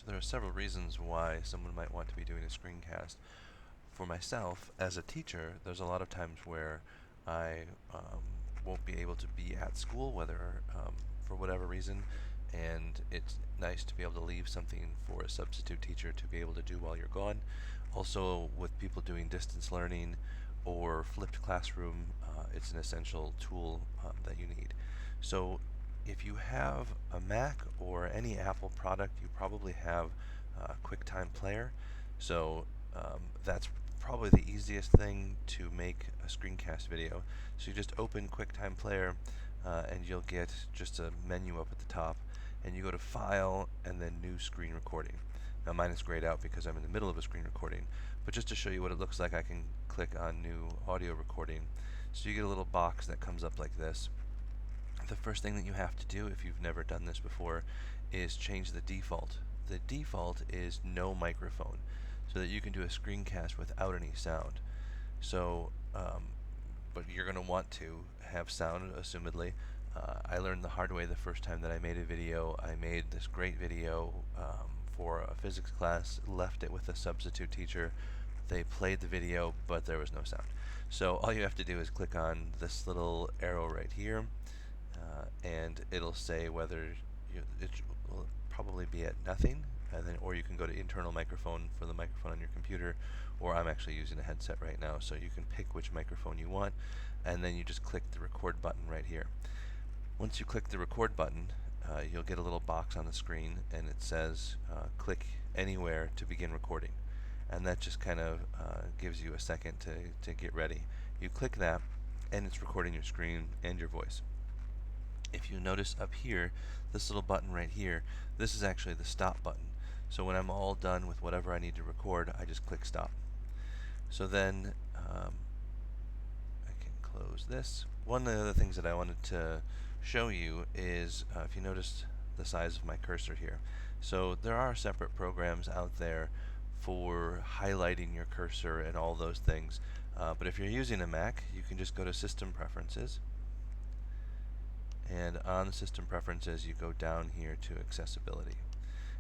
So there are several reasons why someone might want to be doing a screencast. For myself, as a teacher, there's a lot of times where I won't be able to be at school, whether for whatever reason, and it's nice to be able to leave something for a substitute teacher to be able to do while you're gone. Also, with people doing distance learning or flipped classroom, it's an essential tool that you need. So if you have a Mac or any Apple product, you probably have QuickTime Player. So that's probably the easiest thing to make a screencast video. So you just open QuickTime Player and you'll get just a menu up at the top, and you go to File and then New Screen Recording. Now mine is grayed out because I'm in the middle of a screen recording, but just to show you what it looks like, I can click on New Audio Recording. So you get a little box that comes up like this. The first thing that you have to do, if you've never done this before, is change the default. The default is no microphone, so that you can do a screencast without any sound. So, but you're going to want to have sound, assumedly. I learned the hard way the first time that I made a video. I made this great video for a physics class, left it with a substitute teacher. They played the video, but there was no sound. So all you have to do is click on this little arrow right here, and it'll say whether it will probably be at nothing, and then or you can go to internal microphone for the microphone on your computer, or I'm actually using a headset right now, so you can pick which microphone you want, and then you just click the record button right here. Once you click the record button, you'll get a little box on the screen, and it says click anywhere to begin recording, and that just kind of gives you a second to get ready. You click that, and it's recording your screen and your voice. If you notice up here, this little button right here, this is actually the stop button. So when I'm all done with whatever I need to record, I just click stop. So then I can close this. One of the other things that I wanted to show you is if you notice the size of my cursor here. So there are separate programs out there for highlighting your cursor and all those things. But if you're using a Mac, you can just go to System Preferences. And on System Preferences, you go down here to Accessibility.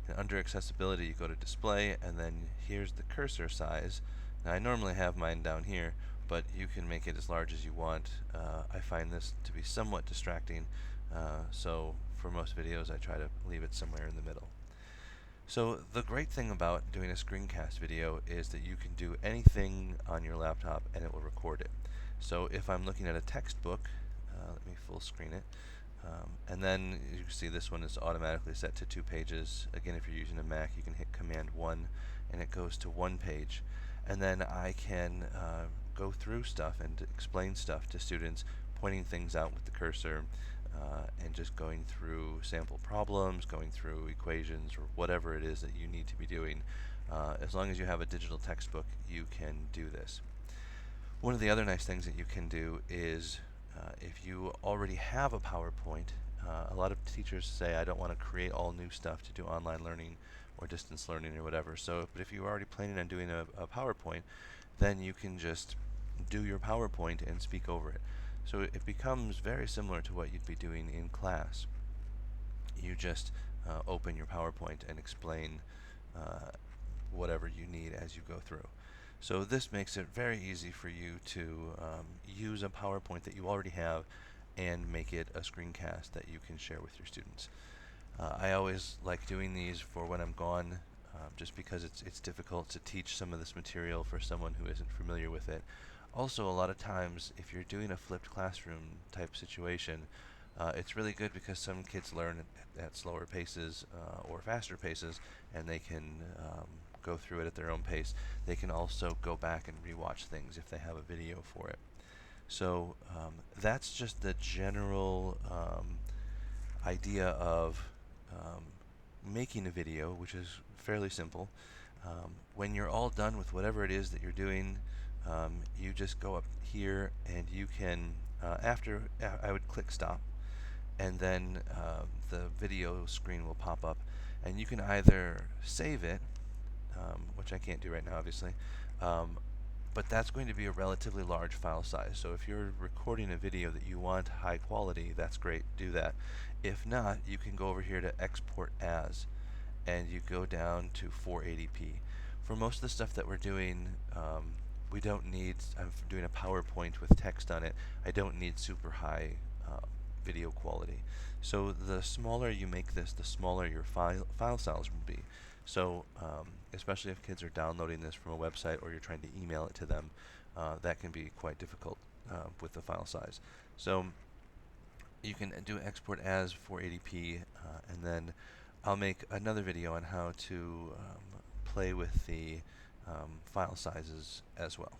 And under Accessibility, you go to Display, and then here's the cursor size. Now, I normally have mine down here, but you can make it as large as you want. I find this to be somewhat distracting, so for most videos, I try to leave it somewhere in the middle. So the great thing about doing a screencast video is that you can do anything on your laptop and it will record it. So if I'm looking at a textbook, let me full screen it, and then you can see this one is automatically set to 2 pages. Again, if you're using a Mac, you can hit Command 1 and it goes to 1 page. And then I can go through stuff and explain stuff to students, pointing things out with the cursor, and just going through sample problems, going through equations, or whatever it is that you need to be doing. As long as you have a digital textbook, you can do this. One of the other nice things that you can do is if you already have a PowerPoint, a lot of teachers say, I don't want to create all new stuff to do online learning or distance learning or whatever. So, but if you're already planning on doing a PowerPoint, then you can just do your PowerPoint and speak over it. So it becomes very similar to what you'd be doing in class. You just open your PowerPoint and explain whatever you need as you go through. So this makes it very easy for you to use a PowerPoint that you already have and make it a screencast that you can share with your students. I always like doing these for when I'm gone, just because it's difficult to teach some of this material for someone who isn't familiar with it. Also, a lot of times, if you're doing a flipped classroom type situation, it's really good because some kids learn at slower paces or faster paces, and they can go through it at their own pace. They can also go back and rewatch things if they have a video for it. So that's just the general idea of making a video, which is fairly simple. When you're all done with whatever it is that you're doing, you just go up here and you can, I would click stop, and then the video screen will pop up, and you can either save it, which I can't do right now obviously, but that's going to be a relatively large file size. So if you're recording a video that you want high quality, that's great, do that. If not, you can go over here to export as, and you go down to 480p. For most of the stuff that we're doing, we don't need, I'm doing a PowerPoint with text on it, I don't need super high video quality. So the smaller you make this, the smaller your file size will be. So especially if kids are downloading this from a website or you're trying to email it to them, that can be quite difficult with the file size. So you can do export as 480p, and then I'll make another video on how to play with the file sizes as well.